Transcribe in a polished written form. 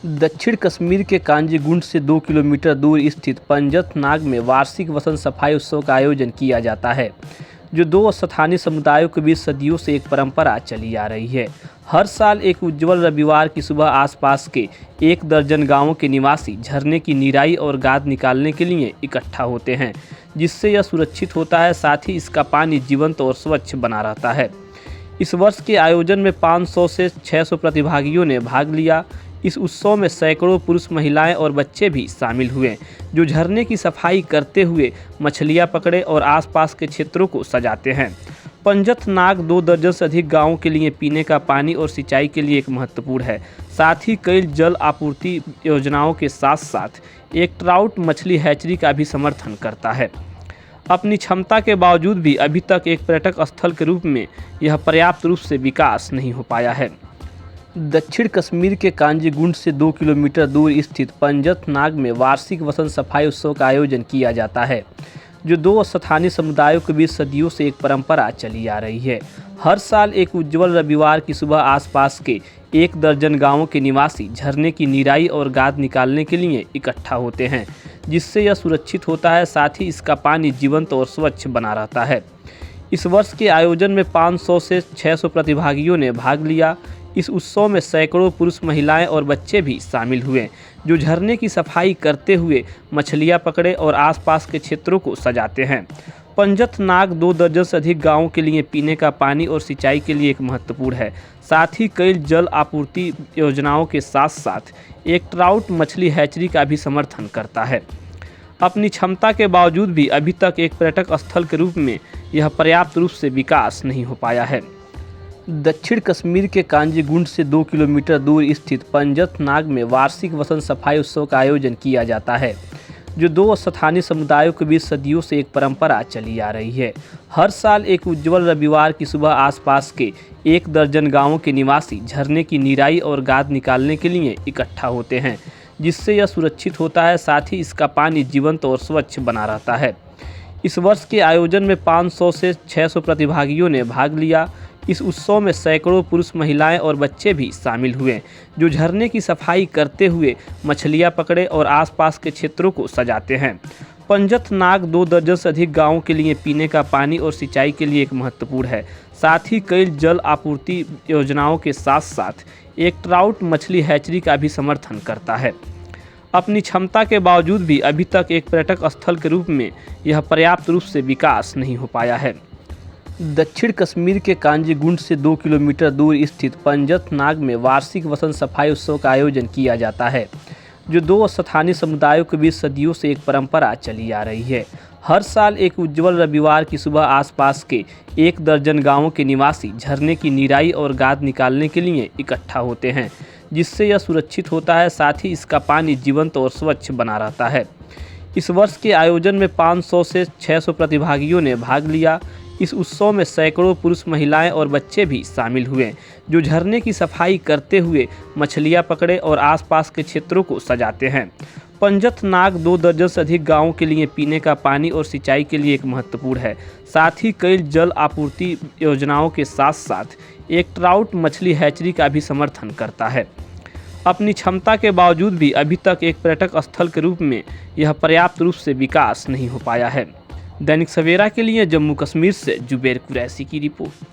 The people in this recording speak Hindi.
दक्षिण कश्मीर के कांजीगुंड से 2 किलोमीटर दूर स्थित पंजत नाग में वार्षिक वसंत सफाई उत्सव का आयोजन किया जाता है, जो दो स्थानीय समुदायों के बीच सदियों से एक परंपरा चली आ रही है। हर साल एक उज्ज्वल रविवार की सुबह आसपास के 1 दर्जन गांवों के निवासी झरने की निराई और गाद निकालने के लिए इकट्ठा होते हैं, जिससे यह सुरक्षित होता है, साथ ही इसका पानी जीवंत और स्वच्छ बना रहता है। इस वर्ष के आयोजन में 500 से 600 प्रतिभागियों ने भाग लिया। इस उत्सव में सैकड़ों पुरुष, महिलाएं और बच्चे भी शामिल हुए, जो झरने की सफाई करते हुए मछलियां पकड़े और आसपास के क्षेत्रों को सजाते हैं। पंजत नाग 2 दर्जन से अधिक गांवों के लिए पीने का पानी और सिंचाई के लिए एक महत्वपूर्ण है। साथ ही कई जल आपूर्ति योजनाओं के साथ साथ एक ट्राउट मछली हैचरी का भी समर्थन करता है। अपनी क्षमता के बावजूद भी अभी तक एक पर्यटक स्थल के रूप में यह पर्याप्त रूप से विकास नहीं हो पाया है। दक्षिण कश्मीर के कांजीगुंड से 2 किलोमीटर दूर स्थित पंजत नाग में वार्षिक वसंत सफाई उत्सव का आयोजन किया जाता है, जो दो स्थानीय समुदायों के बीच सदियों से एक परंपरा चली आ रही है। हर साल एक उज्ज्वल रविवार की सुबह आसपास के 1 दर्जन गांवों के निवासी झरने की निराई और गाद निकालने के लिए इकट्ठा होते हैं, जिससे यह सुरक्षित होता है, साथ ही इसका पानी जीवंत और स्वच्छ बना रहता है। इस वर्ष के आयोजन में 500 से 600 प्रतिभागियों ने भाग लिया। इस उत्सव में सैकड़ों पुरुष, महिलाएं और बच्चे भी शामिल हुए, जो झरने की सफाई करते हुए मछलियां पकड़े और आसपास के क्षेत्रों को सजाते हैं। पंजत नाग 2 दर्जन से अधिक गांवों के लिए पीने का पानी और सिंचाई के लिए एक महत्वपूर्ण है। साथ ही कई जल आपूर्ति योजनाओं के साथ साथ एक ट्राउट मछली हैचरी का भी समर्थन करता है। अपनी क्षमता के बावजूद भी अभी तक एक पर्यटक स्थल के रूप में यह पर्याप्त रूप से विकास नहीं हो पाया है। दक्षिण कश्मीर के कांजीगुंड से 2 किलोमीटर दूर स्थित पंजत नाग में वार्षिक वसंत सफाई उत्सव का आयोजन किया जाता है, जो दो स्थानीय समुदायों के बीच सदियों से एक परंपरा चली आ रही है। हर साल एक उज्ज्वल रविवार की सुबह आसपास के 1 दर्जन गांवों के निवासी झरने की निराई और गाद निकालने के लिए इकट्ठा होते हैं, जिससे यह सुरक्षित होता है, साथ ही इसका पानी जीवंत और स्वच्छ बना रहता है। इस वर्ष के आयोजन में 500 से 600 प्रतिभागियों ने भाग लिया। इस उत्सव में सैकड़ों पुरुष, महिलाएं और बच्चे भी शामिल हुए, जो झरने की सफाई करते हुए मछलियां पकड़े और आसपास के क्षेत्रों को सजाते हैं। पंजत नाग 2 दर्जन से अधिक गांवों के लिए पीने का पानी और सिंचाई के लिए एक महत्वपूर्ण है। साथ ही कई जल आपूर्ति योजनाओं के साथ साथ एक ट्राउट मछली हैचरी का भी समर्थन करता है। अपनी क्षमता के बावजूद भी अभी तक एक पर्यटक स्थल के रूप में यह पर्याप्त रूप से विकास नहीं हो पाया है। दक्षिण कश्मीर के कांजीगुंड से 2 किलोमीटर दूर स्थित पंजत नाग में वार्षिक वसंत सफाई उत्सव का आयोजन किया जाता है, जो दो स्थानीय समुदायों के बीच सदियों से एक परंपरा चली आ रही है। हर साल एक उज्ज्वल रविवार की सुबह आसपास के 1 दर्जन गांवों के निवासी झरने की निराई और गाद निकालने के लिए इकट्ठा होते हैं, जिससे यह सुरक्षित होता है, साथ ही इसका पानी जीवंत और स्वच्छ बना रहता है। इस वर्ष के आयोजन में 500 से 600 प्रतिभागियों ने भाग लिया। इस उत्सव में सैकड़ों पुरुष, महिलाएं और बच्चे भी शामिल हुए, जो झरने की सफाई करते हुए मछलियां पकड़े और आसपास के क्षेत्रों को सजाते हैं। पंजत नाग 2 दर्जन से अधिक गांवों के लिए पीने का पानी और सिंचाई के लिए एक महत्वपूर्ण है। साथ ही कई जल आपूर्ति योजनाओं के साथ साथ एक ट्राउट मछली हैचरी का भी समर्थन करता है। अपनी क्षमता के बावजूद भी अभी तक एक पर्यटक स्थल के रूप में यह पर्याप्त रूप से विकास नहीं हो पाया है। दैनिक सवेरा के लिए जम्मू कश्मीर से जुबैर कुरैशी की रिपोर्ट।